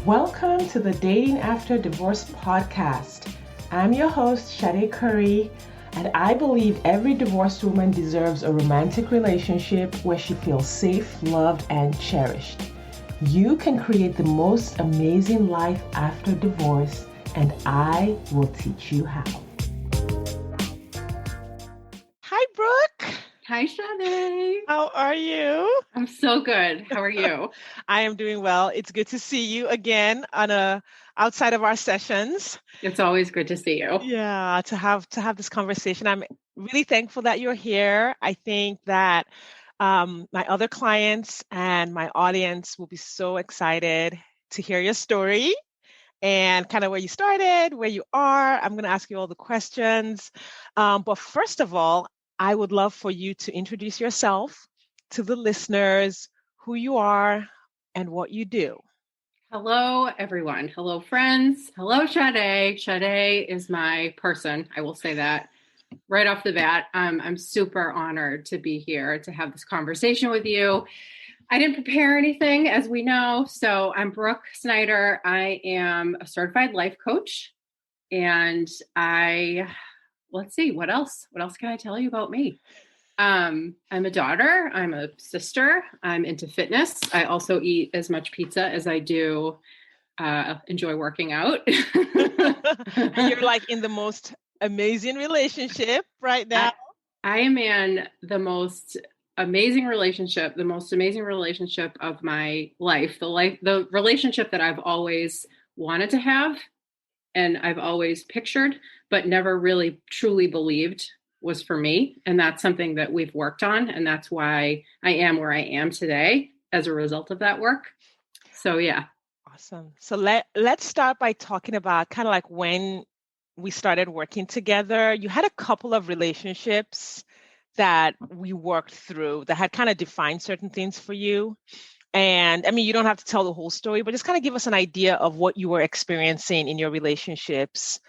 Welcome to the Dating After Divorce podcast. I'm your host, Sade Curry, and I believe every divorced woman deserves a romantic relationship where she feels safe, loved, and cherished. You can create the most amazing life after divorce, and I will teach you how. Hi, Brooke. Hi, Sade. How are you? I'm so good. How are you? I am doing well. It's good to see you again outside of our sessions. It's always good to see you. Yeah, to have this conversation. I'm really thankful that you're here. I think that my other clients and my audience will be so excited to hear your story and kind of where you started, where you are. I'm going to ask you all the questions. But first of all, I would love for you to introduce yourself to the listeners, who you are and what you do. Hello, everyone. Hello, friends. Hello, Sade. Sade is my person. I will say that right off the bat. I'm super honored to be here to have this conversation with you. I didn't prepare anything, as we know. So I'm Brooke Snyder. I am a certified life coach. And let's see, what else? What else can I tell you about me? I'm a daughter. I'm a sister. I'm into fitness. I also eat as much pizza as I do enjoy working out. And you're like in the most amazing relationship right now. I am in the most amazing relationship of my life, the relationship that I've always wanted to have and I've always pictured, but never really truly believed was for me. And that's something that we've worked on. And that's why I am where I am today as a result of that work. So, yeah. Awesome. So let's start by talking about kind of like when we started working together. You had a couple of relationships that we worked through that had kind of defined certain things for you. And I mean, you don't have to tell the whole story, but just kind of give us an idea of what you were experiencing in your relationships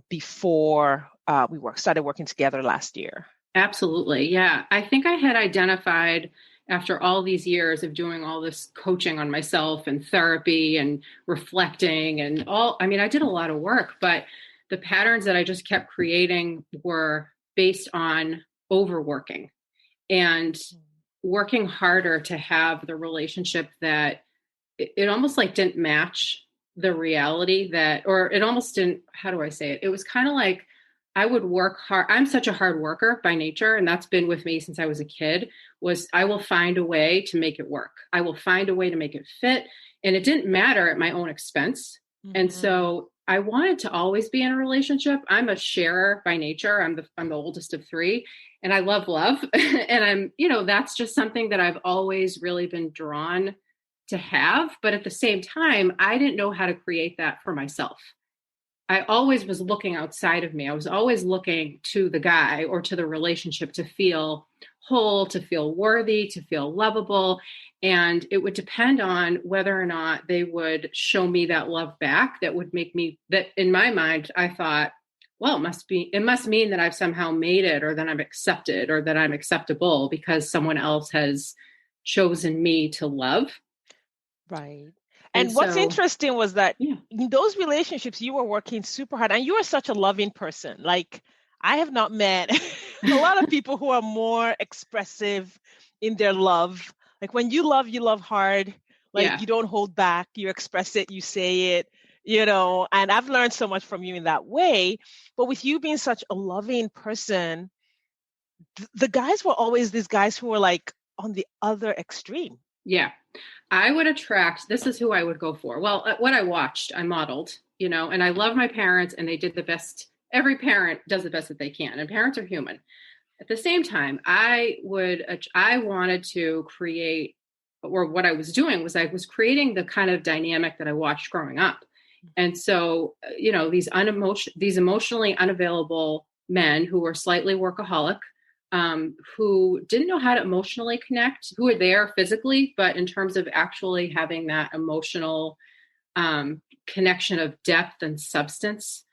before we started working together last year. Absolutely. Yeah. I think I had identified after all these years of doing all this coaching on myself and therapy and reflecting and I did a lot of work, but the patterns that I just kept creating were based on overworking and working harder to have the relationship that it almost like didn't match the reality or it almost didn't, how do I say it? It was kind of like I would work hard. I'm such a hard worker by nature, and that's been with me since I was a kid, was I will find a way to make it work. I will find a way to make it fit. And it didn't matter at my own expense. Mm-hmm. And so I wanted to always be in a relationship. I'm a sharer by nature. I'm the oldest of three, and I love love. And that's just something that I've always really been drawn to have. But at the same time, I didn't know how to create that for myself. I always was looking outside of me. I was always looking to the guy or to the relationship to feel whole, to feel worthy, to feel lovable. And it would depend on whether or not they would show me that love back. That would make me, that in my mind, I thought, well, it must mean that I've somehow made it, or that I'm accepted, or that I'm acceptable because someone else has chosen me to love. Right. And what's interesting was that in those relationships, you were working super hard and you are such a loving person. Like, I have not met a lot of people who are more expressive in their love. Like when you love hard, like you don't hold back, you express it, you say it, and I've learned so much from you in that way. But with you being such a loving person, the guys were always these guys who were like on the other extreme. Yeah. I would attract, this is who I would go for. Well, what I watched, I modeled, and I love my parents and they did the best. Every parent does the best that they can, and parents are human. At the same time, I wanted to create, or what I was doing was I was creating the kind of dynamic that I watched growing up. And so, these emotionally unavailable men who were slightly workaholic, who didn't know how to emotionally connect, who were there physically, but in terms of actually having that emotional connection of depth and substance.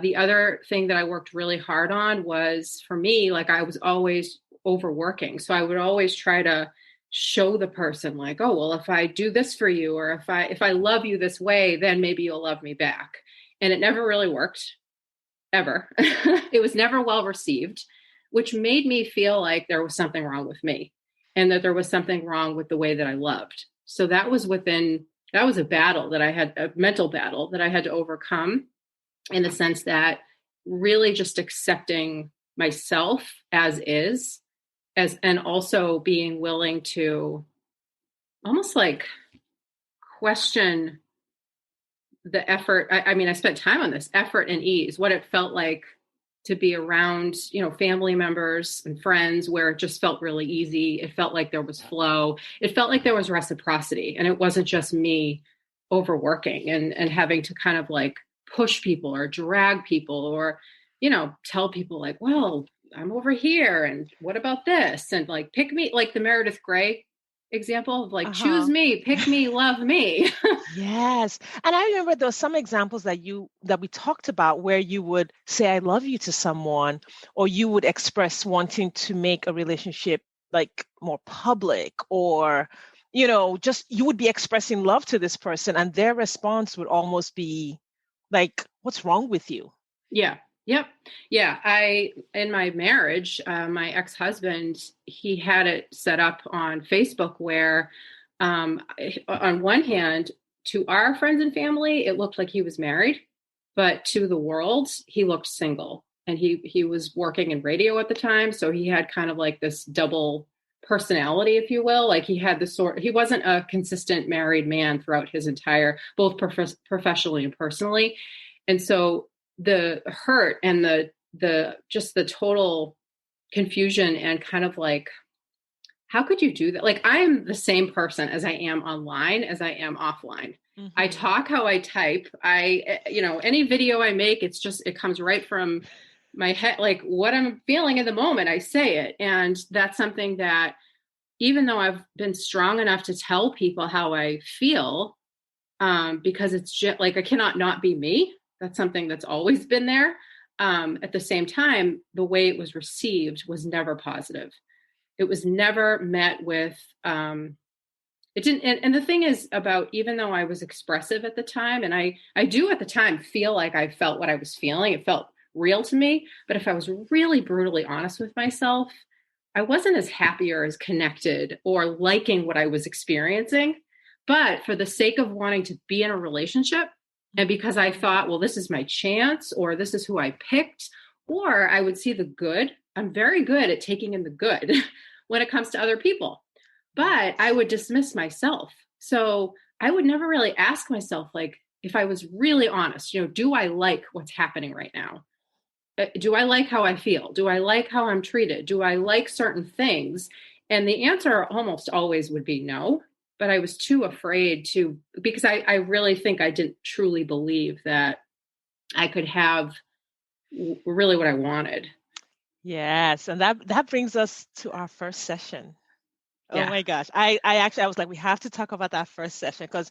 The other thing that I worked really hard on was, for me, like I was always overworking. So I would always try to show the person like, oh, well, if I do this for you, or if I love you this way, then maybe you'll love me back. And it never really worked, ever. It was never well received, which made me feel like there was something wrong with me and that there was something wrong with the way that I loved. So that was a battle that I had, a mental battle that I had to overcome, in the sense that really just accepting myself as is, and also being willing to almost like question the effort. I mean, I spent time on this effort and ease, what it felt like to be around, family members and friends, where it just felt really easy. It felt like there was flow. It felt like there was reciprocity, and it wasn't just me overworking and having to kind of like push people or drag people or, tell people like, well, I'm over here. And what about this? And like, pick me, like the Meredith Grey example of like, choose me, pick me, love me. Yes. And I remember there were some examples that we talked about where you would say, I love you to someone, or you would express wanting to make a relationship like more public, or, just you would be expressing love to this person, and their response would almost be like, what's wrong with you? Yeah. Yep. Yeah. In my marriage, my ex-husband, he had it set up on Facebook where, on one hand, to our friends and family, it looked like he was married, but to the world, he looked single, and he was working in radio at the time. So he had kind of like this double personality, if you will. Like he wasn't a consistent married man throughout his entire, both professionally and personally. And so the hurt and the just the total confusion and kind of like, how could you do that? Like, I am the same person as I am online as I am offline. Mm-hmm. I talk how I type. Any video I make, it comes right from my head, like what I'm feeling in the moment, I say it. And that's something that, even though I've been strong enough to tell people how I feel, because it's just like, I cannot not be me. That's something that's always been there. At the same time, the way it was received was never positive. It was never met with, it didn't. And the thing is about, even though I was expressive at the time, and I do at the time feel like I felt what I was feeling, it felt real to me. But if I was really brutally honest with myself, I wasn't as happy or as connected or liking what I was experiencing. But for the sake of wanting to be in a relationship, and because I thought, well, this is my chance, or this is who I picked, or I would see the good. I'm very good at taking in the good when it comes to other people, but I would dismiss myself. So I would never really ask myself, like, if I was really honest, do I like what's happening right now? Do I like how I feel? Do I like how I'm treated? Do I like certain things? And the answer almost always would be no. But I was too afraid to, because I really think I didn't truly believe that I could have really what I wanted. Yes. And that brings us to our first session. Yeah. Oh my gosh. I was like, we have to talk about that first session, because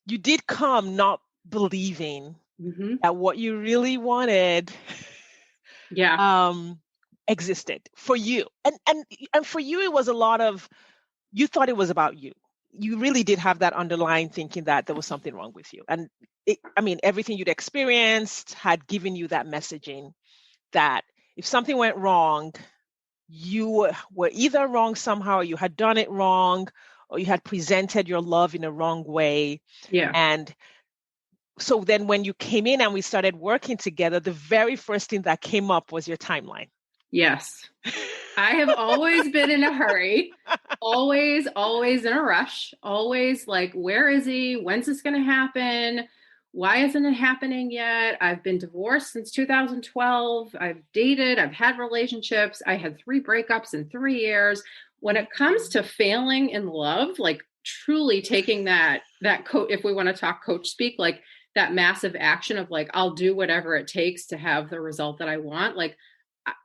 you did come not believing that what you really wanted existed for you. And for you, it was a lot of, you thought it was about you. You really did have that underlying thinking that there was something wrong with you. And everything you'd experienced had given you that messaging that if something went wrong, you were either wrong somehow, or you had done it wrong, or you had presented your love in a wrong way. Yeah. And so then when you came in and we started working together, the very first thing that came up was your timeline. Yes. I have always been in a hurry, always in a rush, always like, where is he? When's this going to happen? Why isn't it happening yet? I've been divorced since 2012. I've dated, I've had relationships. I had 3 breakups in 3 years. When it comes to failing in love, like truly taking that if we want to talk coach speak, like that massive action of like, I'll do whatever it takes to have the result that I want. Like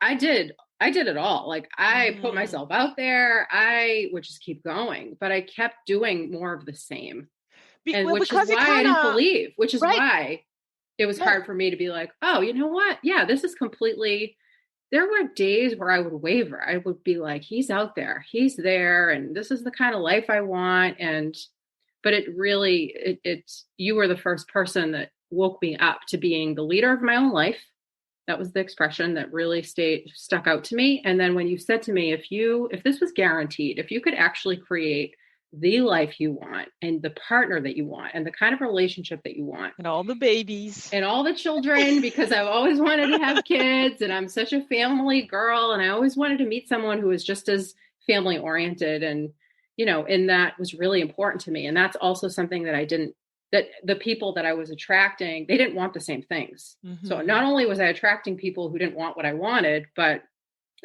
I did it all. Like I put myself out there. I would just keep going, but I kept doing more of the same. And which is why I didn't believe, which is why it was hard for me to be like, oh, you know what? Yeah, this is completely, there were days where I would waver. I would be like, he's out there, he's there, and this is the kind of life I want. But it really, it's, you were the first person that woke me up to being the leader of my own life. That was the expression that really stuck out to me. And then when you said to me, if this was guaranteed, if you could actually create the life you want and the partner that you want and the kind of relationship that you want and all the babies and all the children, because I've always wanted to have kids and I'm such a family girl. And I always wanted to meet someone who was just as family oriented. And, and that was really important to me. And that's also something that the people that I was attracting, they didn't want the same things. Mm-hmm. So not only was I attracting people who didn't want what I wanted, but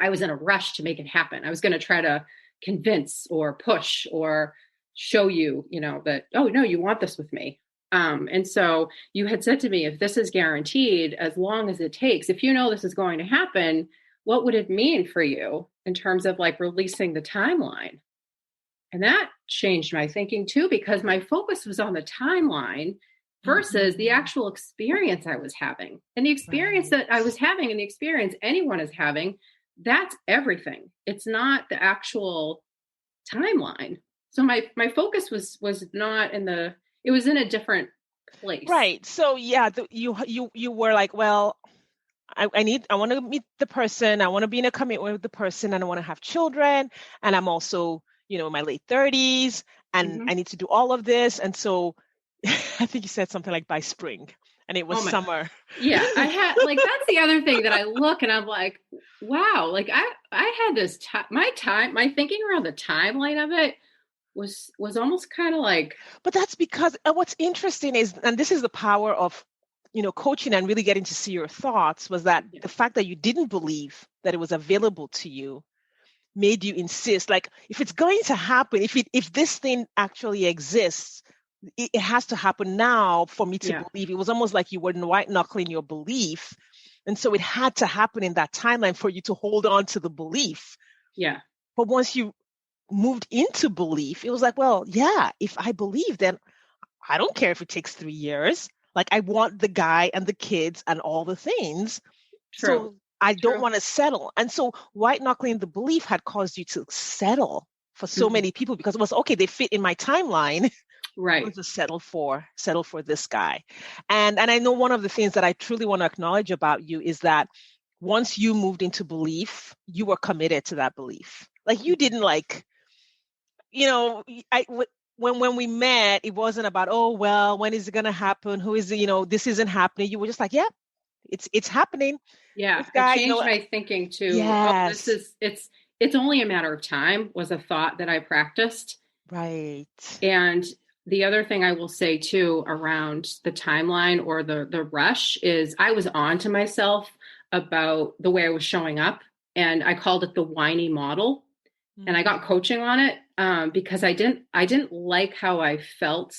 I was in a rush to make it happen. I was going to try to convince or push or show you, that, oh no, you want this with me. And so you had said to me, if this is guaranteed, as long as it takes, if this is going to happen, what would it mean for you in terms of like releasing the timeline? And that changed my thinking too, because my focus was on the timeline versus the actual experience I was having. And the experience that I was having and the experience anyone is having, that's everything. It's not the actual timeline. So my focus was not it was in a different place. Right. So yeah, you were like, well, I want to meet the person. I want to be in a commitment with the person and I want to have children. And I'm also, in my late 30s and I need to do all of this. And so I think you said something like by spring and it was summer. Yeah. I had that's the other thing that I look and I'm like, wow, like I had this my thinking around the timeline of it was almost kind of like. But that's because what's interesting is, and this is the power of, coaching and really getting to see your thoughts, was that the fact that you didn't believe that it was available to you made you insist, like, if it's going to happen, if this thing actually exists, it has to happen now for me to believe. It was almost like you were white knuckling your belief. And so it had to happen in that timeline for you to hold on to the belief. Yeah. But once you moved into belief, it was like, well, yeah, if I believe, then I don't care if it takes 3 years. Like, I want the guy and the kids and all the things. True. So I don't want to settle. And so white knuckling the belief had caused you to settle for so many people because it was, okay, they fit in my timeline. Right. I'm going to settle for this guy. And I know one of the things that I truly want to acknowledge about you is that once you moved into belief, you were committed to that belief. Like, you didn't when we met, it wasn't about, oh, well, when is it going to happen? Who is it? This isn't happening. You were just like, yeah, it's happening. Yeah. It changed my thinking too. Yes. It's only a matter of time was a thought that I practiced. Right. And the other thing I will say too around the timeline or the rush is I was on to myself about the way I was showing up. And I called it the whiny model. And I got coaching on it because I didn't like how I felt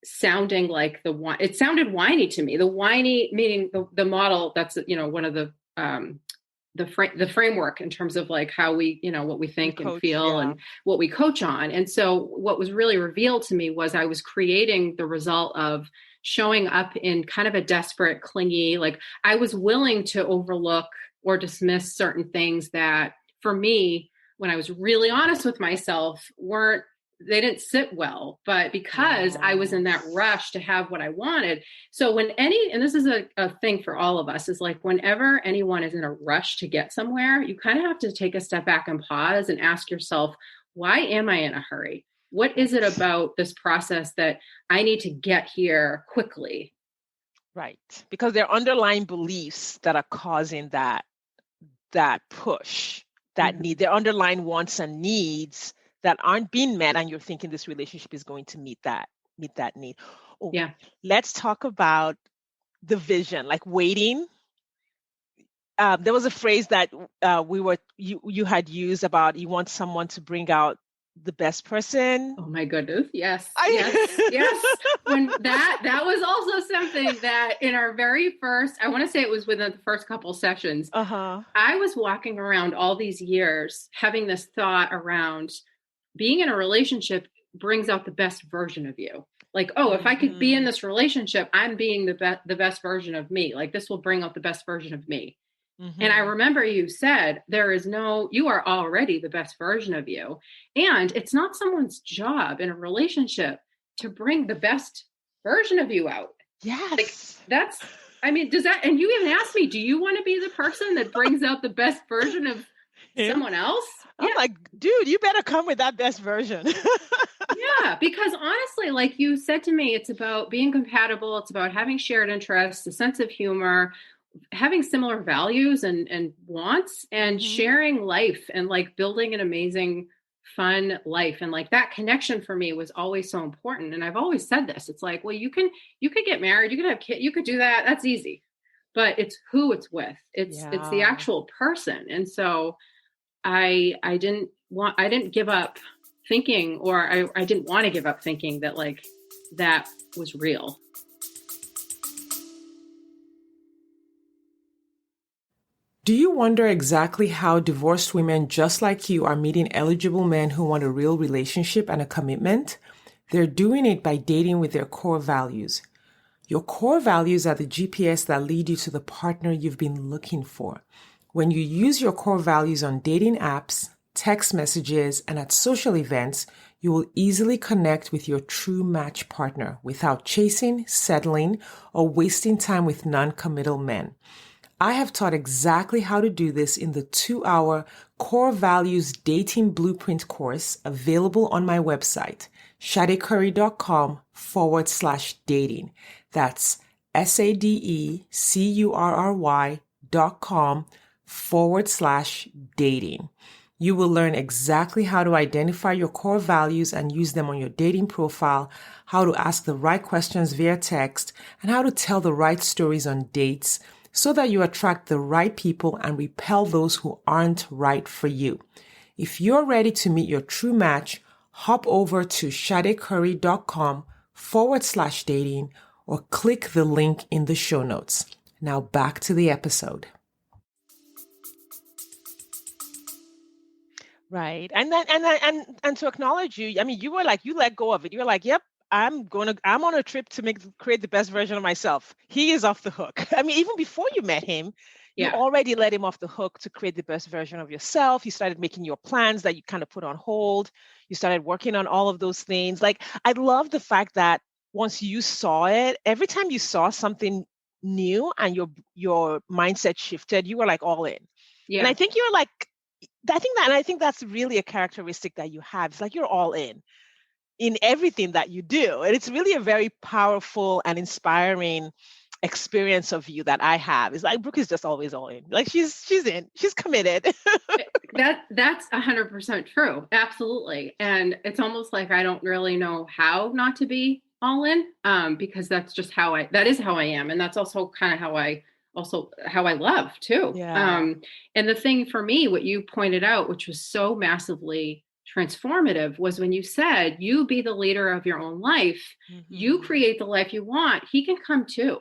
sounding like it sounded whiny to me. The whiny meaning the model that's, one of the framework in terms of like how we, what we think and feel and what we coach on. And so what was really revealed to me was I was creating the result of showing up in kind of a desperate, clingy, like I was willing to overlook or dismiss certain things that for me, when I was really honest with myself, they didn't sit well, but because I was in that rush to have what I wanted. So and this is a thing for all of us, is like whenever anyone is in a rush to get somewhere, you kind of have to take a step back and pause and ask yourself, why am I in a hurry? What is it about this process that I need to get here quickly? Right. Because there are underlying beliefs that are causing that push, that need, their underlying wants and needs that aren't being met, and you're thinking this relationship is going to meet that need. Oh, yeah. Let's talk about the vision, like waiting. There was a phrase that you had used about you want someone to bring out the best person. Oh my goodness. Yes. Yes. When that was also something that in our very first, I want to say it was within the first couple sessions. I was walking around all these years having this thought around being in a relationship brings out the best version of you. Like, oh, if I could be in this relationship, I'm being the best version of me. Like this will bring out the best version of me. And I remember you said, you are already the best version of you. And it's not someone's job in a relationship to bring the best version of you out. Yes. Does that, and you even asked me, do you want to be the person that brings out the best version of someone else? I'm like, dude, you better come with that best version. Yeah, because honestly, like you said to me, it's about being compatible. It's about having shared interests, a sense of humor, having similar values and wants, and sharing life and like building an amazing, fun life. And like that connection for me was always so important. And I've always said this. It's like, well, you could get married, you could have kids, you could do that. That's easy. But it's who it's with. It's the actual person. And so I didn't give up thinking, or I didn't want to give up thinking that like that was real. Do you wonder exactly how divorced women just like you are meeting eligible men who want a real relationship and a commitment? They're doing it by dating with their core values. Your core values are the GPS that lead you to the partner you've been looking for. When you use your core values on dating apps, text messages, and at social events, you will easily connect with your true match partner without chasing, settling, or wasting time with non-committal men. I have taught exactly how to do this in the 2-hour Core Values Dating Blueprint course available on my website, shadecurry.com/dating. That's SADECURRY.com/dating. You will learn exactly how to identify your core values and use them on your dating profile, how to ask the right questions via text, and how to tell the right stories on dates so that you attract the right people and repel those who aren't right for you. If you're ready to meet your true match, hop over to shadecurry.com/dating or click the link in the show notes. Now back to the episode. Right. And to acknowledge you, I mean, you were like, you let go of it. You're like, yep, I'm on a trip to create the best version of myself. He is off the hook. I mean, even before you met him, you already let him off the hook to create the best version of yourself. You started making your plans that you kind of put on hold. You started working on all of those things. Like, I love the fact that once you saw it, every time you saw something new and your mindset shifted, you were like all in. Yeah. And I think you're like, I think that's really a characteristic that you have. It's like you're all in everything that you do. And it's really a very powerful and inspiring experience of you that I have. It's like Brooke is just always all in. Like she's in, she's committed. That's 100% true. Absolutely. And it's almost like I don't really know how not to be all in, because that's just that is how I am. And that's also kind of how I love too. Yeah. And the thing for me, what you pointed out, which was so massively transformative, was when you said, you be the leader of your own life, you create the life you want, he can come too.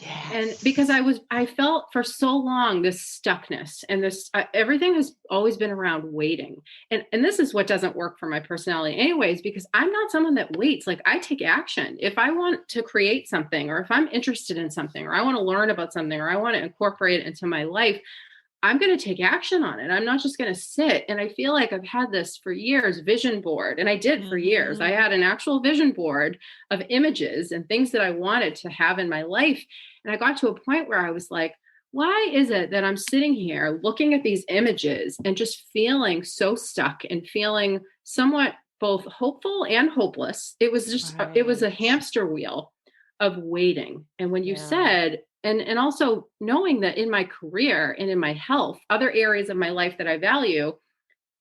Yes. And because I felt for so long this stuckness and this, everything has always been around waiting. And this is what doesn't work for my personality anyways, because I'm not someone that waits. Like, I take action. If I want to create something, or if I'm interested in something, or I want to learn about something, or I want to incorporate it into my life, I'm going to take action on it. I'm not just going to sit. And I feel like I've had this for years, vision board. And I did for years. I had an actual vision board of images and things that I wanted to have in my life. And I got to a point where I was like, why is it that I'm sitting here looking at these images and just feeling so stuck and feeling somewhat both hopeful and hopeless? It was just, It was a hamster wheel of waiting. And when you said, and also knowing that in my career and in my health, other areas of my life that I value,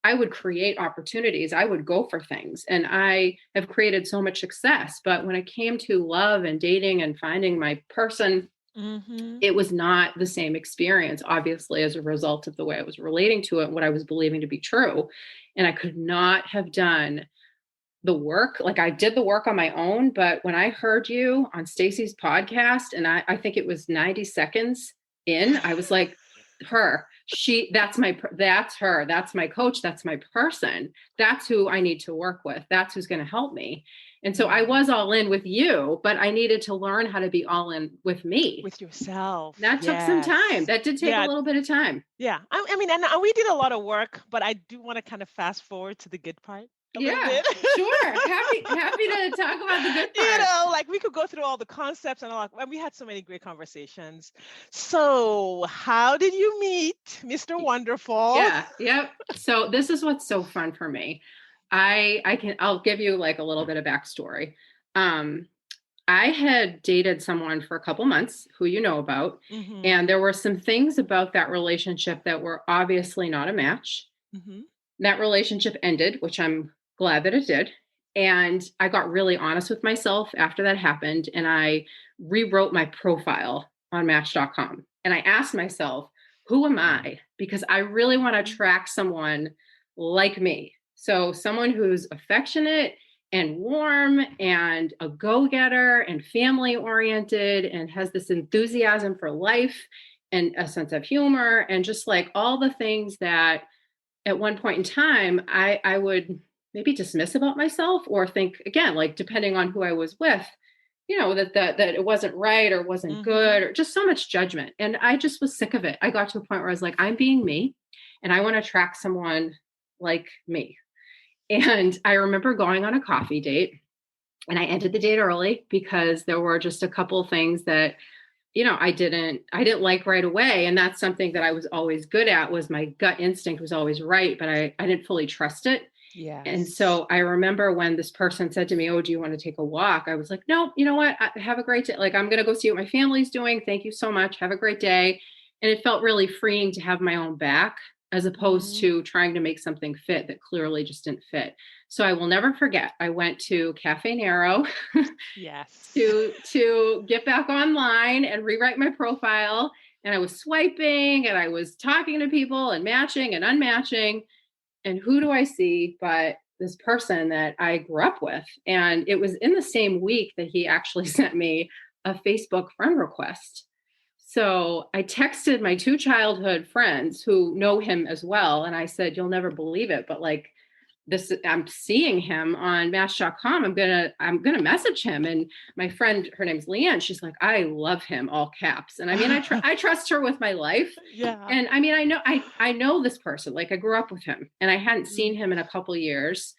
I would create opportunities. I would go for things. And I have created so much success. But when it came to love and dating and finding my person, it was not the same experience, obviously, as a result of the way I was relating to it, what I was believing to be true. And I could not have done the work. Like, I did the work on my own, but when I heard you on Stacey's podcast, and I think it was 90 seconds in, I was like, her. That's her. That's my coach. That's my person. That's who I need to work with. That's who's going to help me. And so I was all in with you, but I needed to learn how to be all in with me. With yourself. That took some time. That did take a little bit of time. Yeah. I mean, and we did a lot of work, but I do want to kind of fast forward to the good part. Yeah, sure. Happy to talk about the good part. Like we could go through all the concepts and and we had so many great conversations. So how did you meet Mr. Wonderful? Yeah. Yep. So this is what's so fun for me. I'll give you like a little bit of backstory. I had dated someone for a couple months who you know about, and there were some things about that relationship that were obviously not a match. That relationship ended, which I'm glad that it did. And I got really honest with myself after that happened. And I rewrote my profile on Match.com. And I asked myself, who am I? Because I really want to attract someone like me. So someone who's affectionate and warm and a go-getter and family oriented and has this enthusiasm for life and a sense of humor and just like all the things that at one point in time, I would maybe dismiss about myself or think, again, like depending on who I was with, that it wasn't right or wasn't good or just so much judgment. And I just was sick of it. I got to a point where I was like, I'm being me and I want to attract someone like me. And I remember going on a coffee date and I ended the date early because there were just a couple of things that I didn't like right away. And that's something that I was always good at was my gut instinct was always right, but I didn't fully trust it. Yeah. And so I remember when this person said to me, oh, do you want to take a walk? I was like, no, you know what? Have a great day. Like, I'm going to go see what my family's doing. Thank you so much. Have a great day. And it felt really freeing to have my own back as opposed to trying to make something fit that clearly just didn't fit. So I will never forget. I went to Cafe Nero to get back online and rewrite my profile. And I was swiping and I was talking to people and matching and unmatching. And who do I see but this person that I grew up with? And it was in the same week that he actually sent me a Facebook friend request. So I texted my 2 childhood friends who know him as well. And I said, you'll never believe it, but like this, I'm seeing him on Match.com. I'm going to message him. And my friend, her name's Leanne. She's like, I love him, all caps. And I mean, I trust her with my life. Yeah. And I mean, I know this person, like I grew up with him and I hadn't seen him in a couple of years,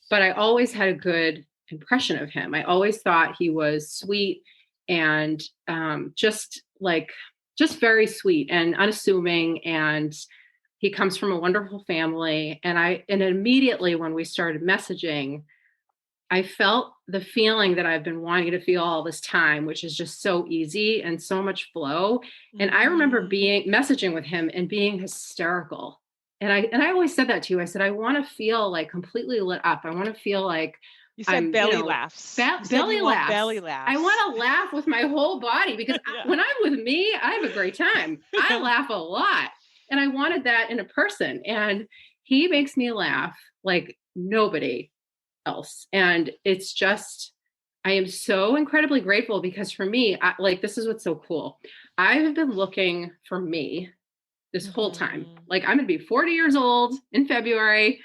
but I always had a good impression of him. I always thought he was sweet and just very sweet and unassuming. And he comes from a wonderful family. And immediately when we started messaging, I felt the feeling that I've been wanting to feel all this time, which is just so easy and so much flow. And I remember messaging with him and being hysterical. And I always said that to you. I said, I want to feel like completely lit up. I want to feel like you said belly laughs. Belly laughs. Belly laughs. I want to laugh with my whole body because when I'm with me, I have a great time. I laugh a lot. And I wanted that in a person. And he makes me laugh like nobody else. And it's just, I am so incredibly grateful because for me, this is what's so cool. I have been looking for me this whole time. Like I'm going to be 40 years old in February.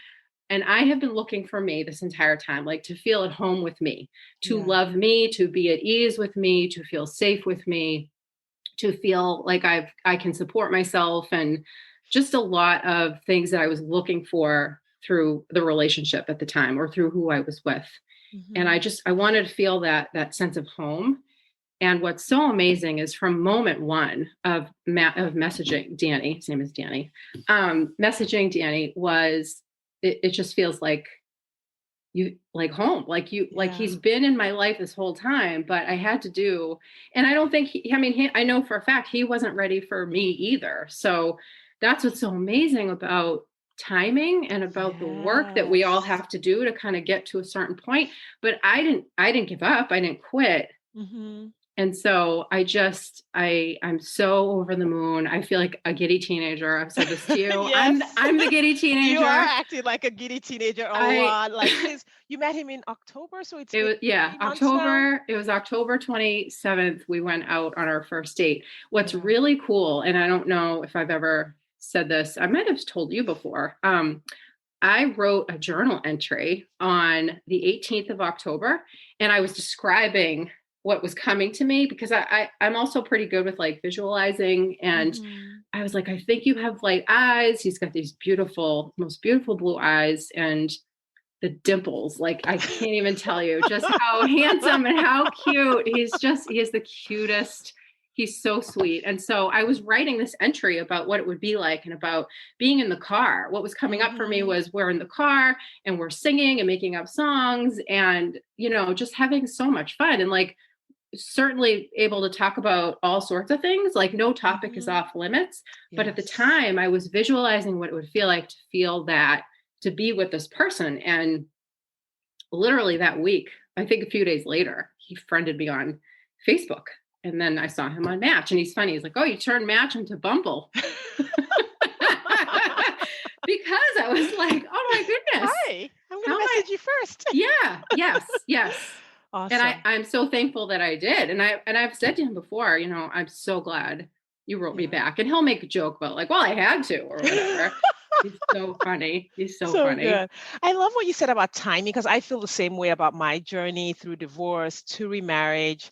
And I have been looking for me this entire time, like to feel at home with me, to love me, to be at ease with me, to feel safe with me, to feel like I can support myself and just a lot of things that I was looking for through the relationship at the time or through who I was with. And I wanted to feel that sense of home. And what's so amazing is from moment one of messaging Danny, his name is Danny, messaging Danny was, it just feels like you like home, like he's been in my life this whole time, but I had to do, and I don't think I know for a fact he wasn't ready for me either. So that's what's so amazing about timing and about the work that we all have to do to kind of get to a certain point. But I didn't give up. I didn't quit. And so I'm so over the moon. I feel like a giddy teenager. I've said this to you. Yes. I'm the giddy teenager. You are acting like a giddy teenager a lot. Like you met him in October, so it was October. Now? It was October 27th. We went out on our first date. What's really cool, and I don't know if I've ever said this, I might have told you before. I wrote a journal entry on the 18th of October, and I was describing what was coming to me, because I'm also pretty good with like visualizing. And I was like, I think you have light eyes. He's got these most beautiful blue eyes, and the dimples. Like, I can't even tell you just how handsome and how cute. He is the cutest. He's so sweet. And so I was writing this entry about what it would be like, and about being in the car. What was coming up for me was we're in the car and we're singing and making up songs and, just having so much fun, and like certainly able to talk about all sorts of things. Like no topic is off limits. Yes. But at the time I was visualizing what it would feel like to be with this person. And literally that week, I think a few days later, he friended me on Facebook. And then I saw him on Match, and he's funny. He's like, "Oh, you turned Match into Bumble." Because I was like, "Oh my goodness. Hi, I'm going to message you first." Yeah. Yes. Awesome. And I'm so thankful that I did. And I've said to him before, I'm so glad you wrote me back. And he'll make a joke about like, well, I had to, or whatever. He's so funny. He's so funny. Good. I love what you said about timing, because I feel the same way about my journey through divorce to remarriage.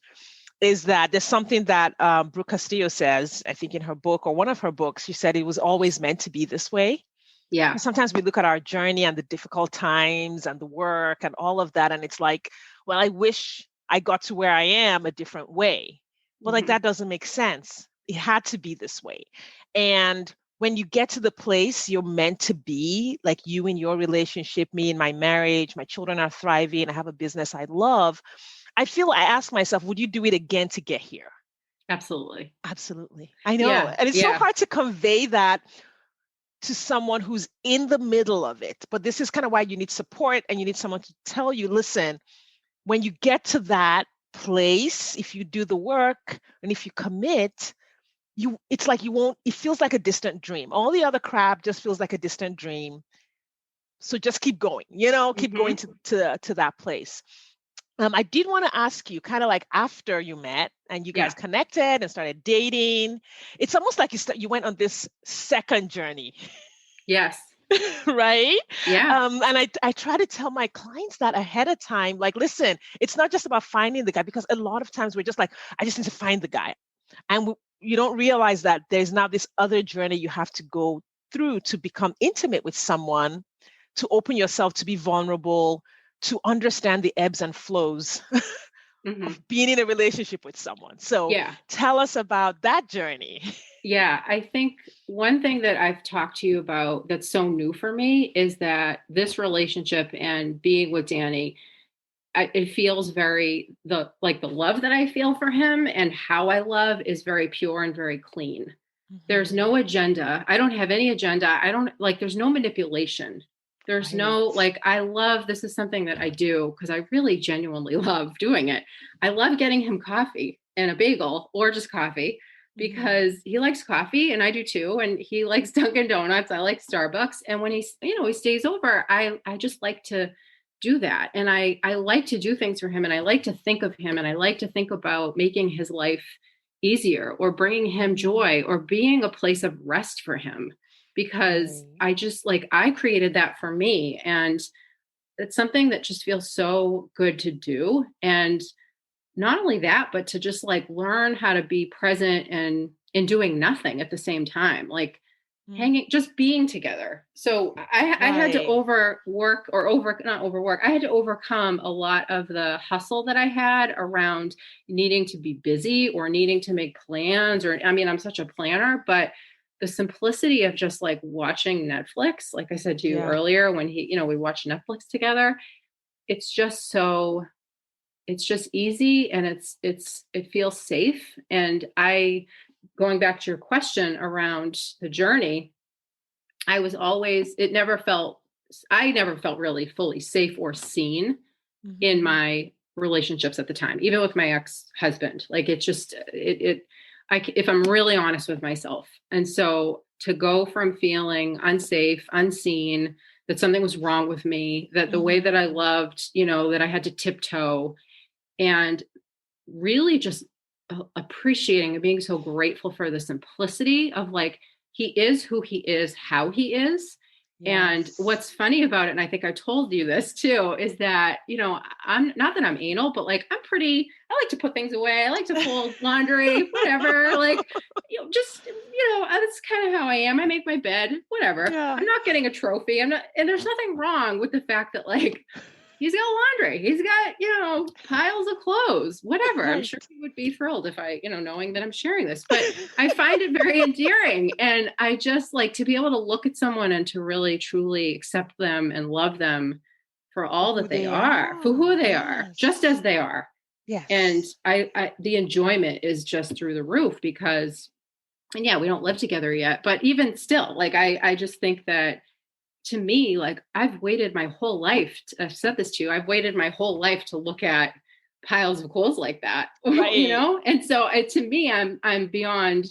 Is that there's something that Brooke Castillo says, I think in her book, or one of her books, she said it was always meant to be this way. Yeah. And sometimes we look at our journey and the difficult times and the work and all of that, and it's like, well, I wish I got to where I am a different way. Well, like that doesn't make sense. It had to be this way. And when you get to the place you're meant to be, like you in your relationship, me in my marriage, my children are thriving, I have a business I love, I ask myself, would you do it again to get here? Absolutely. I know. Yeah. And it's so hard to convey that to someone who's in the middle of it. But this is kind of why you need support, and you need someone to tell you, listen, when you get to that place, if you do the work and if you commit, it's like it feels like a distant dream. All the other crap just feels like a distant dream. So just keep going, keep going to that place. I did want to ask you, kind of like after you met and you guys connected and started dating, it's almost like you went on this second journey. Yes. Right? Yeah. And I try to tell my clients that ahead of time, like, listen, it's not just about finding the guy, because a lot of times we're just like, I just need to find the guy. And you don't realize that there's now this other journey you have to go through to become intimate with someone, to open yourself, to be vulnerable, to understand the ebbs and flows of being in a relationship with someone. So tell us about that journey. Yeah, I think one thing that I've talked to you about that's so new for me is that this relationship and being with Danny, it feels the love that I feel for him and how I love is very pure and very clean. There's no agenda. I don't have any agenda. There's no manipulation. There's no, this is something that I do because I really genuinely love doing it. I love getting him coffee and a bagel, or just coffee, because he likes coffee and I do too. And he likes Dunkin' Donuts. I like Starbucks. And when he stays over, I just like to do that. And I like to do things for him, and I like to think of him, and I like to think about making his life easier, or bringing him joy, or being a place of rest for him. Because I just I created that for me, and it's something that just feels so good to do. And not only that, but to just learn how to be present and in doing nothing at the same time, hanging, just being together. So I had to not overwork. I had to overcome a lot of the hustle that I had around needing to be busy or needing to make plans, I'm such a planner, but the simplicity of just watching Netflix, like I said to you earlier, when we watch Netflix together, it's just easy, and it feels safe. And going back to your question around the journey, I never felt really fully safe or seen in my relationships at the time, even with my ex-husband. Like it just, if I'm really honest with myself. And so to go from feeling unsafe, unseen, that something was wrong with me, that the way that I loved, that I had to tiptoe, and really just appreciating and being so grateful for the simplicity of like, he is who he is, how he is. Yes. And what's funny about it, and I think I told you this too, is that, I'm not that I'm anal, but like, I like to put things away. I like to fold laundry, whatever, like, that's kind of how I am. I make my bed, whatever. Yeah. I'm not getting a trophy. And there's nothing wrong with the fact that like, he's got laundry. He's got, piles of clothes, whatever. Right. I'm sure he would be thrilled if I, knowing that I'm sharing this, but I find it very endearing. And I just like to be able to look at someone and to really, truly accept them and love them for all that they are, for who they are, just as they are. Yes. And I the enjoyment is just through the roof because, and yeah, we don't live together yet, but even still, like, I just think that, to me, like I've waited my whole life. I've said this to you. I've waited my whole life to look at piles of clothes like that, right. And so to me, I'm beyond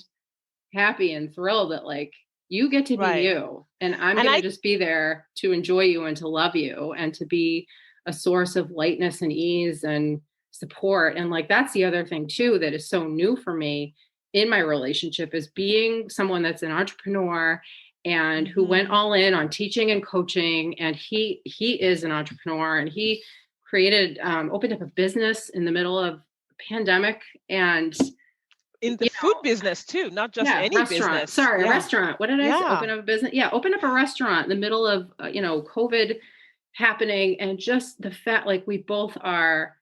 happy and thrilled that like you get to be right. you, and I'm going to just be there to enjoy you and to love you and to be a source of lightness and ease and support. And like, that's the other thing too, that is so new for me in my relationship, is being someone that's an entrepreneur and who went all in on teaching and coaching. And he is an entrepreneur, and he created, opened up a business in the middle of the pandemic, and in the food business too, not just any restaurant. Business. Sorry, a restaurant. What did I say? Open up a business. Yeah. Open up a restaurant in the middle of, COVID happening. And just the fact, like, we both are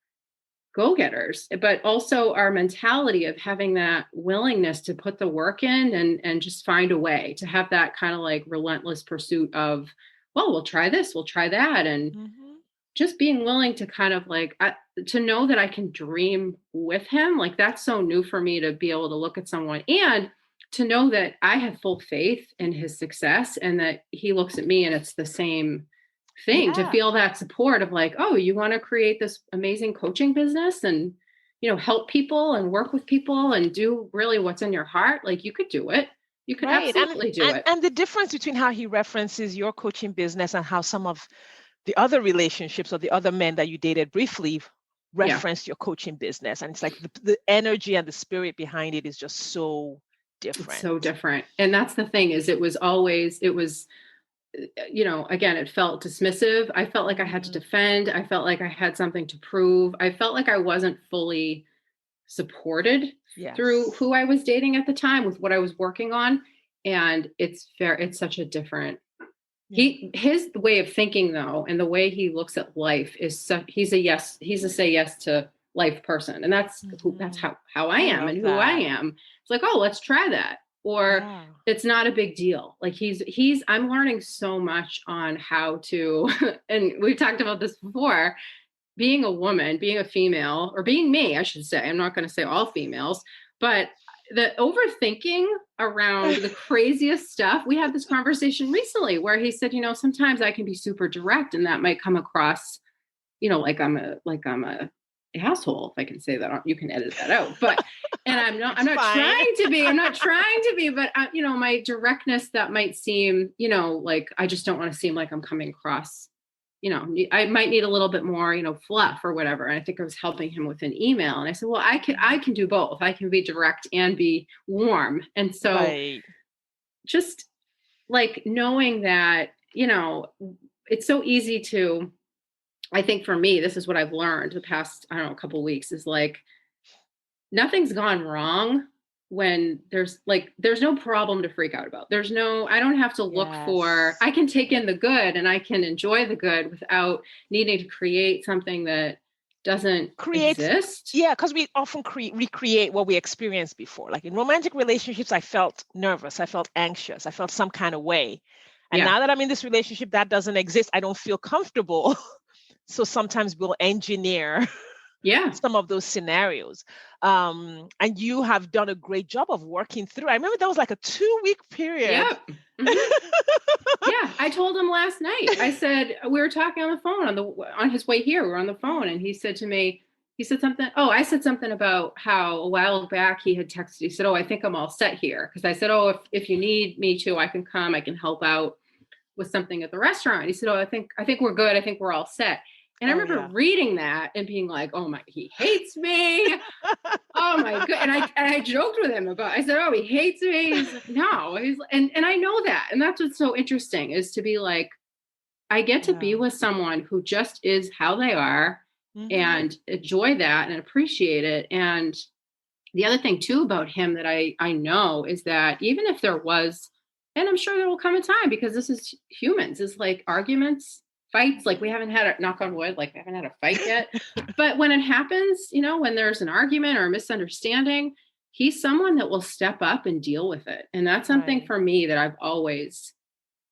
go-getters, but also our mentality of having that willingness to put the work in and just find a way to have that kind of like relentless pursuit of, well, we'll try this, we'll try that. And just being willing to kind of like, to know that I can dream with him. Like, that's so new for me, to be able to look at someone and to know that I have full faith in his success, and that he looks at me and it's the same thing, to feel that support of like, oh, you want to create this amazing coaching business and, help people and work with people and do really what's in your heart. Like, you could do it. You could absolutely do it. And the difference between how he references your coaching business and how some of the other relationships or the other men that you dated briefly referenced your coaching business. And it's like the energy and the spirit behind it is just so different. It's so different. And that's the thing, is it was, again, it felt dismissive. I felt like I had to defend. I felt like I had something to prove. I felt like I wasn't fully supported through who I was dating at the time with what I was working on. And it's such a different, his way of thinking though, and the way he looks at life is he's a say yes to life person. And that's how I am and who I am. It's like, oh, let's try that. Or it's not a big deal. Like I'm learning so much on how to, and we've talked about this before, being a woman, being a female, or being me, I should say. I'm not going to say all females, but the overthinking around the craziest stuff. We had this conversation recently where he said, sometimes I can be super direct, and that might come across, like I'm a asshole, if I can say that. You can edit that out, but, and I'm not trying to be, but my directness, that might seem, like, I just don't want to seem like I'm coming across, I might need a little bit more, fluff or whatever. And I think I was helping him with an email, and I said, well, I can do both. I can be direct and be warm. And so just like knowing that, it's so easy to, I think for me, this is what I've learned the past, couple of weeks, is like, nothing's gone wrong when there's no problem to freak out about. I don't have to look for, I can take in the good and I can enjoy the good without needing to create something that doesn't exist. Yeah, because we often recreate what we experienced before. Like in romantic relationships, I felt nervous, I felt anxious, I felt some kind of way. And now that I'm in this relationship that doesn't exist, I don't feel comfortable. So sometimes we'll engineer some of those scenarios. And you have done a great job of working through. I remember that was like a 2-week period. Yep. Mm-hmm. I told him last night, I said, we were talking on the phone on his way here, we were on the phone, and he said to me, He said something. Oh, I said something about how a while back he had texted. He said, "Oh, I think I'm all set here." Because I said, "Oh, if you need me to, I can come. I can help out with something at the restaurant." He said, "Oh, I think we're good. I think we're all set." And I remember reading that and being like, "Oh my, he hates me." Oh my god! And I joked with him about. I said, "Oh, he hates me." He's like, "No." And I know that, and that's what's so interesting is to be like, I get to be with someone who just is how they are, and enjoy that and appreciate it. And the other thing too about him that I know is that even if there was, and I'm sure there will come a time, because this is humans, is like arguments, fights, like we haven't had a, knock on wood, like we haven't had a fight yet. But when it happens, you know, when there's an argument or a misunderstanding, he's someone that will step up and deal with it. And that's something for me that I've always,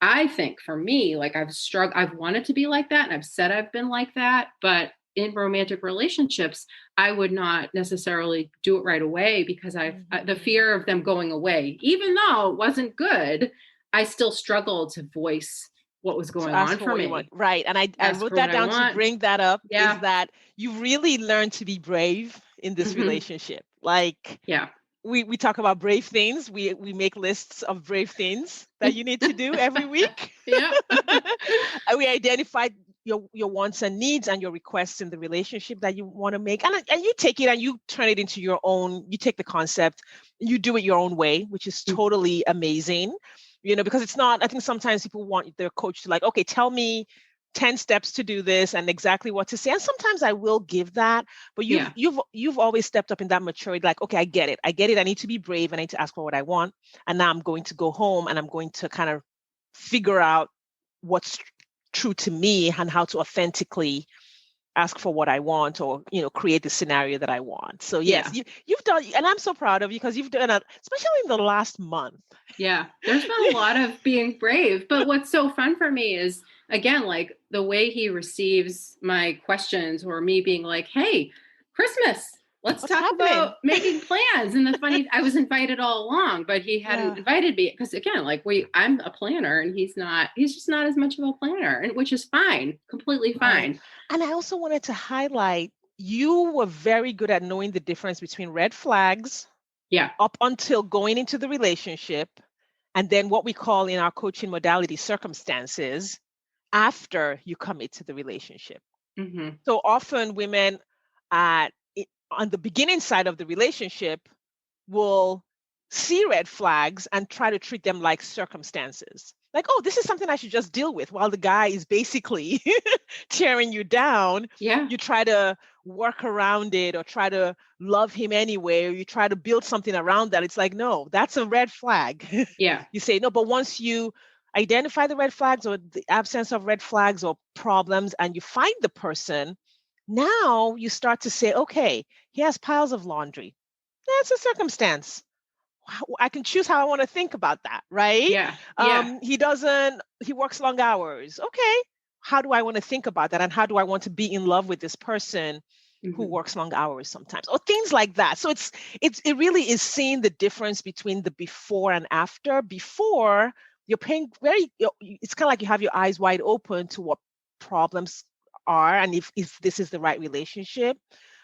I think for me, like I've wanted to be like that. And I've said I've been like that, but in romantic relationships, I would not necessarily do it right away because the fear of them going away, even though it wasn't good, I still struggled to voice what was going on for me. Right. And I wrote that down to bring that up, is that you really learn to be brave in this relationship. Like, we talk about brave things. We make lists of brave things that you need to do every week. And we identified your wants and needs and your requests in the relationship that you want to make. And you take it and you turn it into your own, you take the concept, you do it your own way, which is totally amazing. You know, because it's not, I think sometimes people want their coach to like, okay, tell me 10 steps to do this and exactly what to say. And sometimes I will give that, but you've always stepped up in that maturity, like, okay, I get it. I need to be brave. I need to ask for what I want. And now I'm going to go home and I'm going to kind of figure out what's true to me and how to authentically ask for what I want, or, you know, create the scenario that I want. So yes, you've done, and I'm so proud of you because you've done it, especially in the last month. Yeah, there's been a lot of being brave. But what's so fun for me is, again, like the way he receives my questions, or me being like, "Hey, Christmas, let's talk about making plans." And the funny, I was invited all along, but he hadn't invited me because, again, like I'm a planner and he's just not as much of a planner, and which is fine, completely fine. And I also wanted to highlight, you were very good at knowing the difference between red flags up until going into the relationship, and then what we call in our coaching modality circumstances after you commit to the relationship. So often women on the beginning side of the relationship will see red flags and try to treat them like circumstances. Like, oh, this is something I should just deal with, while the guy is basically tearing you down. You try to work around it or try to love him anyway, or you try to build something around that. It's like, no, that's a red flag. You say no, but once you identify the red flags or the absence of red flags or problems and you find the person, now you start to say, okay, he has piles of laundry. That's a circumstance. I can choose how I want to think about that, right? He works long hours. Okay. How do I want to think about that? And how do I want to be in love with this person who works long hours sometimes, or things like that? So it really is seeing the difference between the before and after. Before, you're paying it's kind of like you have your eyes wide open to what problems are and if this is the right relationship.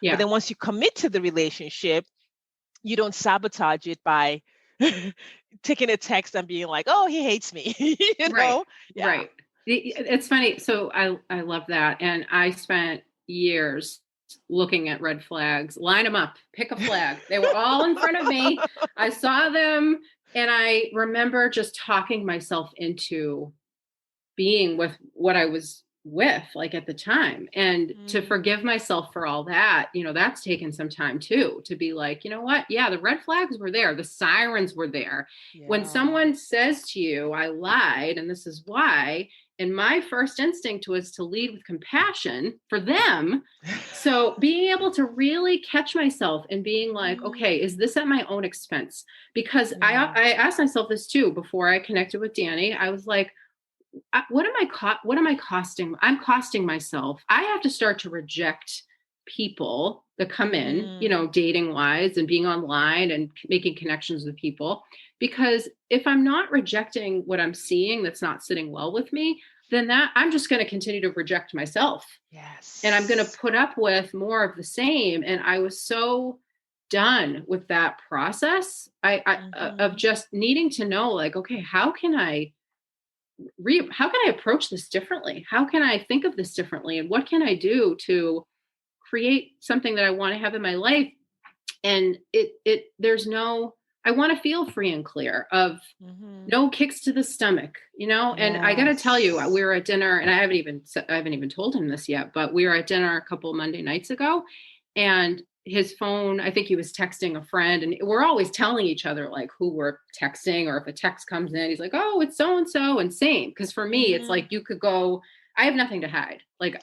But then once you commit to the relationship, you don't sabotage it by taking a text and being like, oh, he hates me. you know? Right. It's funny. So I love that. And I spent years looking at red flags, line them up, pick a flag. They were all in front of me. I saw them. And I remember just talking myself into being with what I was with, like at the time, and to forgive myself for all that, you know, that's taken some time too, to be like, you know what? Yeah, the red flags were there. The sirens were there. When someone says to you, I lied, and this is why, and my first instinct was to lead with compassion for them. So being able to really catch myself and being like, okay, is this at my own expense? Because I asked myself this too, before I connected with Danny. I was like, what am I costing? I'm costing myself. I have to start to reject people that come in, you know, dating wise and being online and making connections with people. Because if I'm not rejecting what I'm seeing that's not sitting well with me, then that I'm just going to continue to reject myself. Yes. And I'm going to put up with more of the same. And I was so done with that process of just needing to know, like, okay, how can I approach this differently? How can I think of this differently? And what can I do to create something that I want to have in my life? And I want to feel free and clear of no kicks to the stomach, and I got to tell you, we were at dinner, and I haven't even told him this yet, but we were at dinner a couple of Monday nights ago, and his phone, I think he was texting a friend, and we're always telling each other like who we're texting, or if a text comes in, he's like, oh, it's so-and-so, and same. Cause for me, it's like, you could go, I have nothing to hide. Like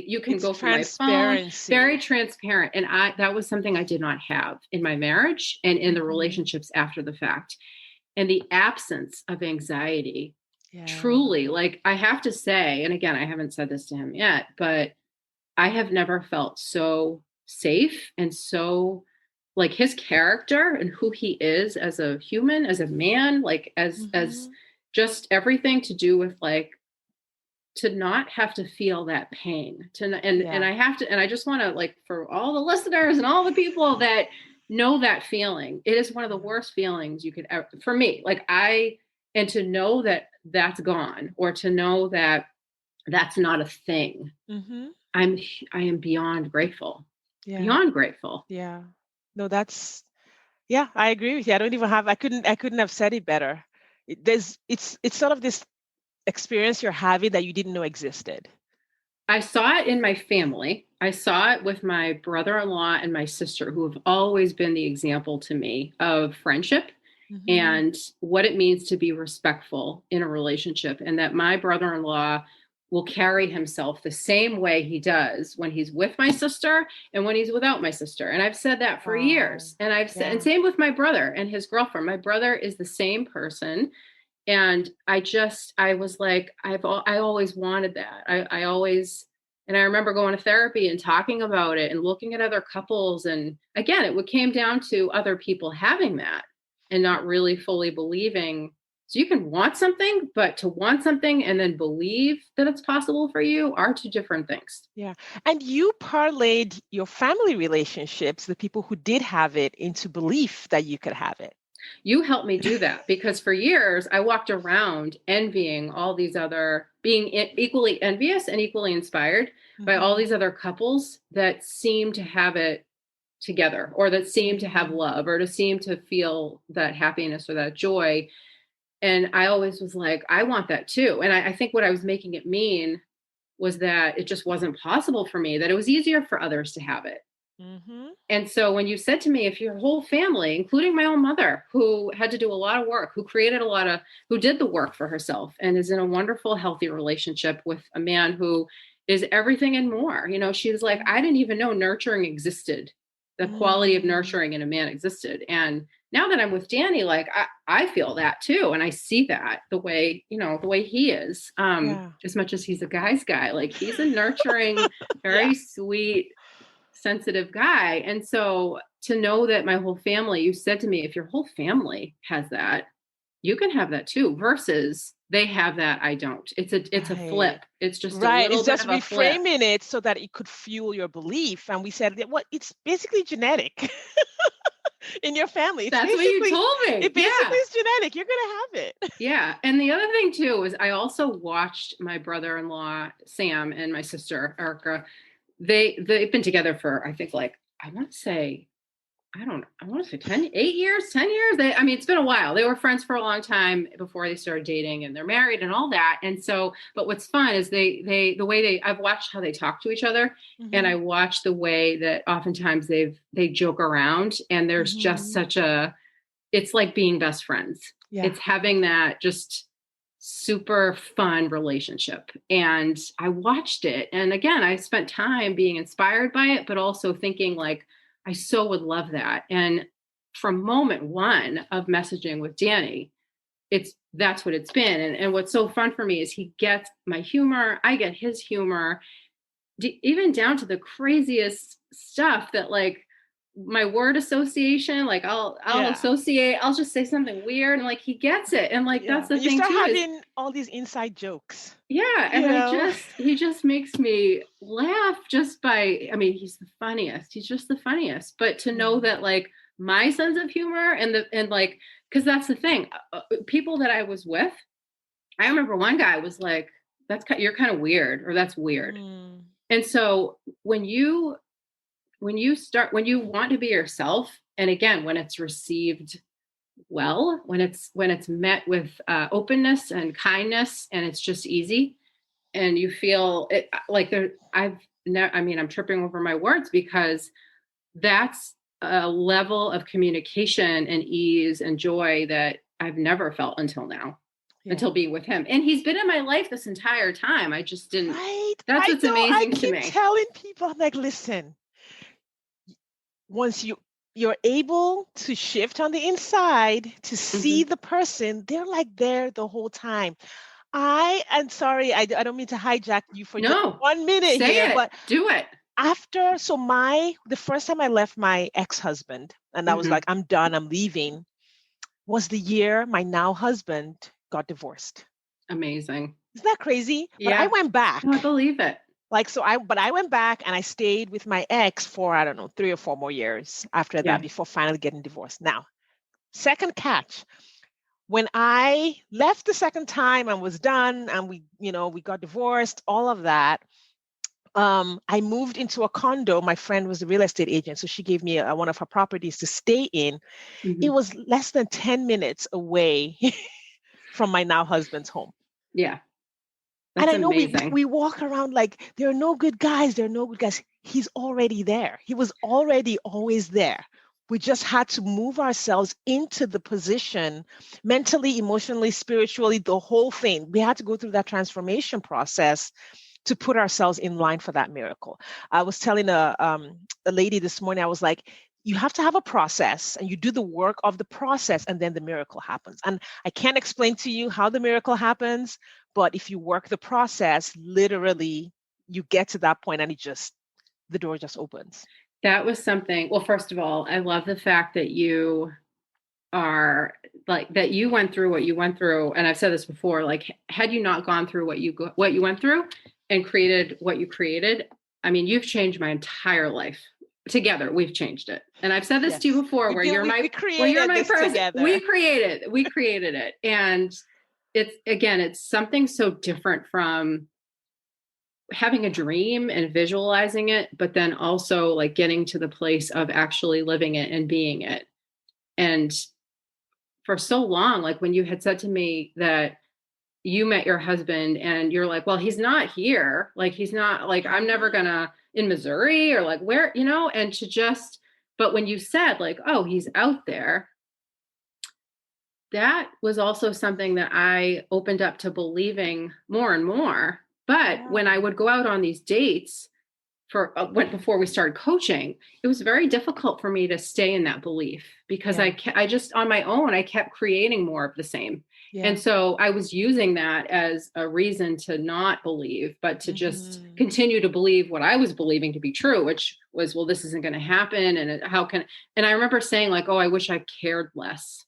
you can go for my phone, very transparent. And that was something I did not have in my marriage and in the relationships after the fact. And the absence of anxiety, truly, like I have to say, and again, I haven't said this to him yet, but I have never felt so safe and so like his character and who he is as a human, as a man, like as just everything to do with like, to not have to feel that pain and I just want to, like, for all the listeners and all the people that know that feeling, it is one of the worst feelings you could ever, for me, like and to know that that's gone, or to know that that's not a thing. I am beyond grateful. Beyond grateful. Yeah. No, I agree with you. I couldn't have said it better. It's sort of this experience you're having that you didn't know existed. I saw it in my family. I saw it with my brother-in-law and my sister, who have always been the example to me of friendship and what it means to be respectful in a relationship. And that my brother-in-law will carry himself the same way he does when he's with my sister and when he's without my sister. And I've said that for years. And and same with my brother and his girlfriend. My brother is the same person. And I was like, I always wanted that. And I remember going to therapy and talking about it and looking at other couples. And again, it came down to other people having that and not really fully believing. So you can want something, but to want something and then believe that it's possible for you are two different things. Yeah. And you parlayed your family relationships, the people who did have it, into belief that you could have it. You helped me do that, because for years I walked around envying all these other, being equally envious and equally inspired by all these other couples that seem to have it together, or that seem to have love, or to seem to feel that happiness or that joy. And I always was like, I want that too. And I think what I was making it mean was that it just wasn't possible for me, that it was easier for others to have it. And so when you said to me, if your whole family, including my own mother, who had to do a lot of work, who did the work for herself and is in a wonderful, healthy relationship with a man who is everything and more, she was like, I didn't even know nurturing existed. The quality of nurturing in a man existed. And now that I'm with Danny, like I feel that too. And I see that the way he is, as much as he's a guy's guy, like he's a nurturing, very sweet, sensitive guy. And so to know that my whole family, you said to me, if your whole family has that, you can have that too, versus they have that, I don't. It's a flip. It's just right. It's just reframing it so that it could fuel your belief. And we said that it's basically genetic in your family. That's what you told me. It basically is genetic. You're gonna have it. Yeah. And the other thing too is I also watched my brother-in-law Sam and my sister Erica. They've been together for, I think, like, I want to say 10 years. It's been a while. They were friends for a long time before they started dating, and they're married and all that. And so, but what's fun is I've watched how they talk to each other, and I watch the way that oftentimes they joke around, and there's just it's like being best friends. Yeah. It's having that just super fun relationship. And I watched it. And again, I spent time being inspired by it, but also thinking like, I so would love that. And from moment one of messaging with Danny, that's what it's been. And what's so fun for me is he gets my humor. I get his humor, even down to the craziest stuff that, like, my word association, like I'll associate, I'll just say something weird and like he gets it. And like that's the and you thing start too having all these inside jokes. Yeah. And he just makes me laugh just by, I mean, he's the funniest. He's just the funniest. But to know that like my sense of humor and like, because that's the thing, people that I was with, I remember one guy was like, you're kind of weird, or that's weird. And so when you want to be yourself, and again, when it's received well, when it's met with openness and kindness, and it's just easy, and you feel it like I'm tripping over my words, because that's a level of communication and ease and joy that I've never felt until now. Until being with him. And he's been in my life this entire time. I just didn't. Right. That's what's amazing to me. I keep telling people, I'm like, listen, once you're able to shift on the inside to see the person, they're like there the whole time. I'm sorry, I don't mean to hijack you for just 1 minute here, but do it. The first time I left my ex-husband, and I was like, I'm done, I'm leaving, was the year my now husband got divorced. Amazing. Isn't that crazy? Yeah. But I went back. I believe it. But I went back and I stayed with my ex for, I don't know, 3 or 4 more years after that before finally getting divorced. Now, second catch. When I left the second time and was done and we got divorced, all of that, I moved into a condo. My friend was a real estate agent, so she gave me one of her properties to stay in. It was less than 10 minutes away from my now husband's home. Yeah. That's and I know we walk around like there are no good guys. There are no good guys. He's already there. He was already always there. We just had to move ourselves into the position mentally, emotionally, spiritually, the whole thing. We had to go through that transformation process to put ourselves in line for that miracle. I was telling a lady this morning, I was like, you have to have a process and you do the work of the process and then the miracle happens. And I can't explain to you how the miracle happens, but if you work the process, literally you get to that point and the door just opens. That was something. Well, first of all, I love the fact that you are like, that you went through what you went through. And I've said this before, like, had you not gone through what you went through and created what you created, I mean, you've changed my entire life. Together, we've changed it. And I've said this to you before, where you're my person. Together. We created it. And it's something so different from having a dream and visualizing it, but then also like getting to the place of actually living it and being it. And for so long, like when you had said to me that you met your husband and you're like, well, he's not here. Like, he's not, like, I'm never gonna in Missouri or like where, and but when you said like, oh, he's out there, that was also something that I opened up to believing more and more. But when I would go out on these dates before we started coaching, it was very difficult for me to stay in that belief because I just on my own, I kept creating more of the same. Yeah. And so I was using that as a reason to not believe, but to just continue to believe what I was believing to be true, which was, well, this isn't going to happen. And and I remember saying like, oh, I wish I cared less.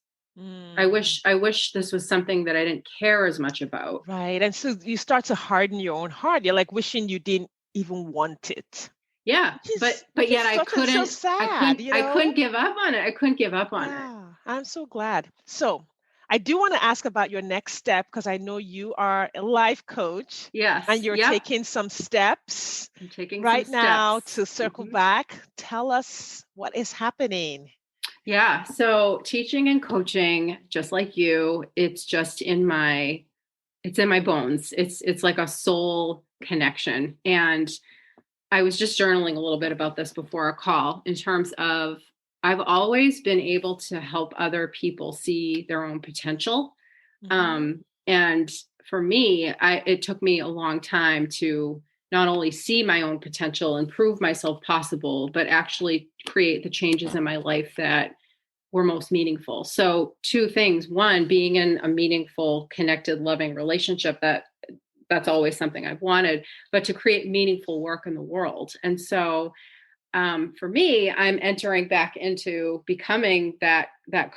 I wish this was something that I didn't care as much about. Right. And so you start to harden your own heart. You're like wishing you didn't even want it. Yeah. But yet I couldn't, so sad, I couldn't give up on it. I couldn't give up on it. I'm so glad. So I do want to ask about your next step, because I know you are a life coach. Yes. And you're taking some steps now to circle back. Tell us what is happening. Yeah. So teaching and coaching, just like you, it's just in my bones. It's like a soul connection. And I was just journaling a little bit about this before our call in terms of, I've always been able to help other people see their own potential. And for me, it took me a long time to not only see my own potential and prove myself possible, but actually create the changes in my life that were most meaningful. So 2 things. 1, being in a meaningful, connected, loving relationship, that's always something I've wanted, but to create meaningful work in the world. And so for me, I'm entering back into becoming that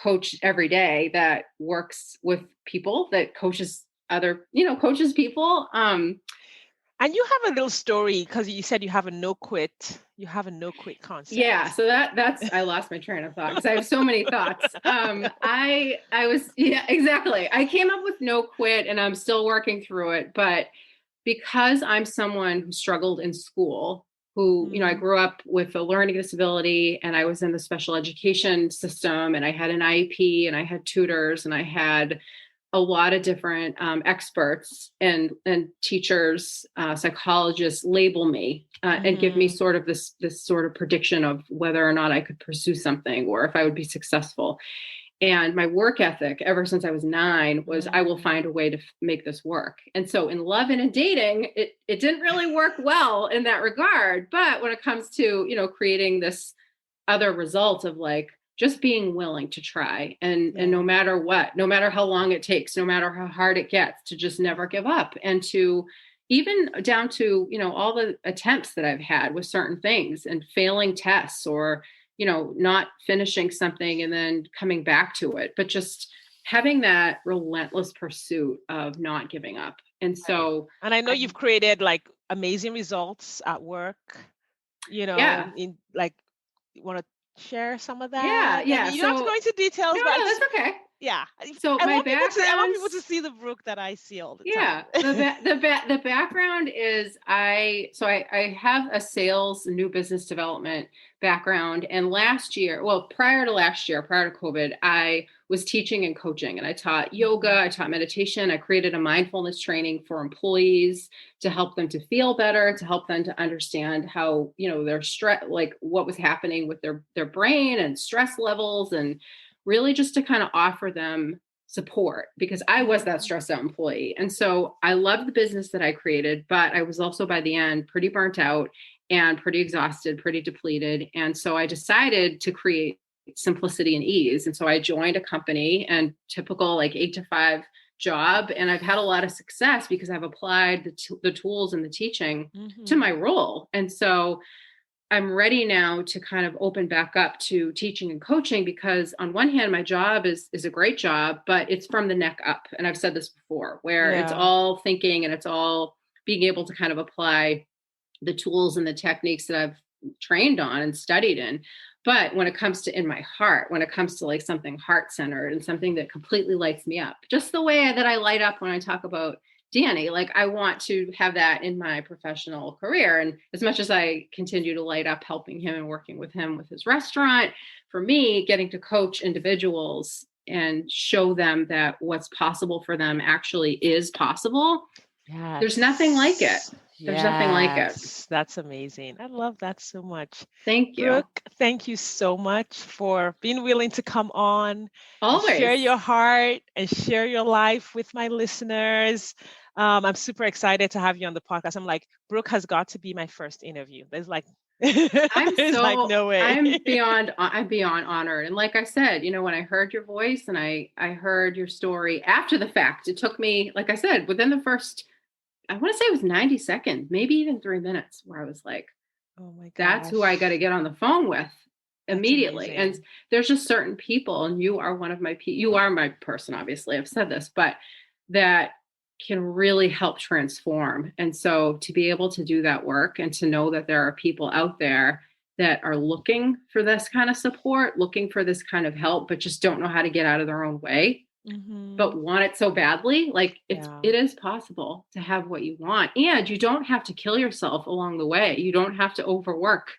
coach every day that works with people, that coaches other, coaches people. And you have a little story because you said you have a no quit concept. Yeah. So that's, I lost my train of thought because I have so many thoughts. Yeah, exactly. I came up with no quit and I'm still working through it, but because I'm someone who struggled in school, who, I grew up with a learning disability and I was in the special education system and I had an IEP and I had tutors and I had a lot of different experts and teachers, psychologists label me and give me sort of this sort of prediction of whether or not I could pursue something or if I would be successful. And my work ethic ever since I was 9 was I will find a way to make this work. And so in love and in dating, it didn't really work well in that regard. But when it comes to, creating this other result of like just being willing to try and no matter what, no matter how long it takes, no matter how hard it gets, to just never give up and to even down to, all the attempts that I've had with certain things and failing tests or not finishing something and then coming back to it, but just having that relentless pursuit of not giving up. And so, and I know you've created like amazing results at work, in like, you want to share some of that? Yeah. I mean, you don't have to go into details, no, but that's okay. Yeah. So I want people to see the Brooke that I see all the time. The background is I have a sales, new business development background. And prior to COVID, I was teaching and coaching and I taught yoga, I taught meditation. I created a mindfulness training for employees to help them to feel better, to help them to understand how, their stress, like what was happening with their brain and stress levels, and really just to kind of offer them support because I was that stressed out employee. And so I loved the business that I created, but I was also by the end pretty burnt out and pretty exhausted, pretty depleted. And so I decided to create simplicity and ease. And so I joined a company and typical like 8 to 5 job. And I've had a lot of success because I've applied the tools and the teaching to my role. And so I'm ready now to kind of open back up to teaching and coaching because on one hand, my job is a great job, but it's from the neck up. And I've said this before, where it's all thinking and it's all being able to kind of apply the tools and the techniques that I've trained on and studied in. But when it comes to in my heart, when it comes to like something heart-centered and something that completely lights me up, just the way that I light up when I talk about Danny, like I want to have that in my professional career. And as much as I continue to light up helping him and working with him with his restaurant, for me, getting to coach individuals and show them that what's possible for them actually is possible. Yes. There's nothing like it. There's nothing like it. That's amazing. I love that so much. Thank you. Brooke, thank you so much for being willing to come on, always share your heart and share your life with my listeners. I'm super excited to have you on the podcast. I'm like, Brooke has got to be my first interview. There's like, no way. I'm beyond honored. And like I said, when I heard your voice and I heard your story after the fact, it took me, like I said, within the first, I want to say it was 90 seconds, maybe even 3 minutes, where I was like, oh my God, that's who I got to get on the phone with immediately. And there's just certain people, and you are one of my people. You are my person, obviously. I've said this, but that can really help transform. And so to be able to do that work and to know that there are people out there that are looking for this kind of support, looking for this kind of help, but just don't know how to get out of their own way, but want it so badly. Like it is possible to have what you want, and you don't have to kill yourself along the way. You don't have to overwork.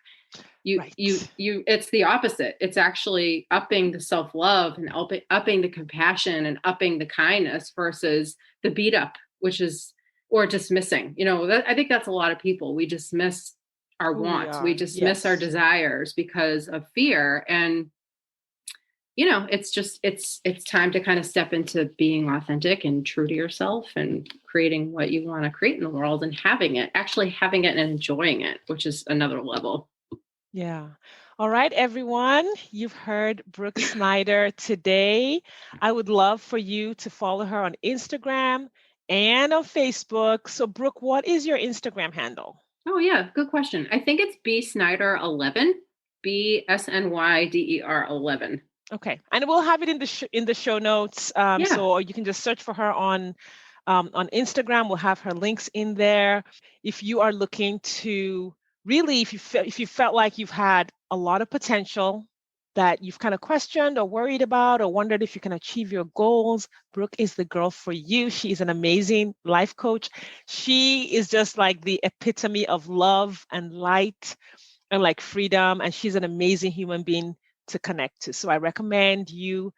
It's the opposite. It's actually upping the self-love and upping the compassion and upping the kindness versus the beat up, or dismissing, I think that's a lot of people. We dismiss our wants. We dismiss our desires because of fear. And, it's time to kind of step into being authentic and true to yourself and creating what you want to create in the world and having it and enjoying it, which is another level. Yeah. All right, everyone. You've heard Brooke Snyder today. I would love for you to follow her on Instagram and on Facebook. So, Brooke, what is your Instagram handle? Oh yeah, good question. I think it's B Snyder 11, BSNYDER 11. Okay, and we'll have it in the show notes. So you can just search for her on Instagram. We'll have her links in there. If you are looking to really, if you felt like you've had a lot of potential that you've kind of questioned or worried about or wondered if you can achieve your goals, Brooke is the girl for you. She's an amazing life coach. She is just like the epitome of love and light and like freedom. And she's an amazing human being to connect to. So I recommend you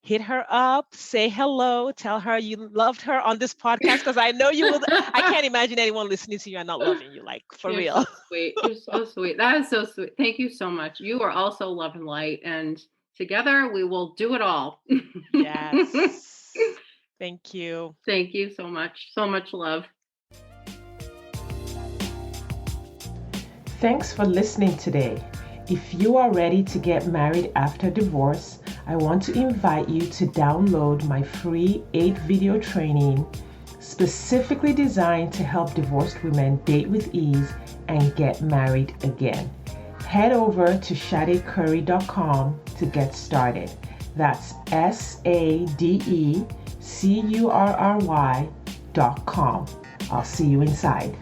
hit her up, say hello, tell her you loved her on this podcast, because I know you will. I can't imagine anyone listening to you and not loving you, like for You're real. So sweet. You're so sweet. That is so sweet. Thank you so much. You are also love and light, and together we will do it all. Yes. Thank you. Thank you so much. So much love. Thanks for listening today. If you are ready to get married after divorce, I want to invite you to download my free 8-video training specifically designed to help divorced women date with ease and get married again. Head over to sadecurry.com to get started. That's SADECURRY.com. I'll see you inside.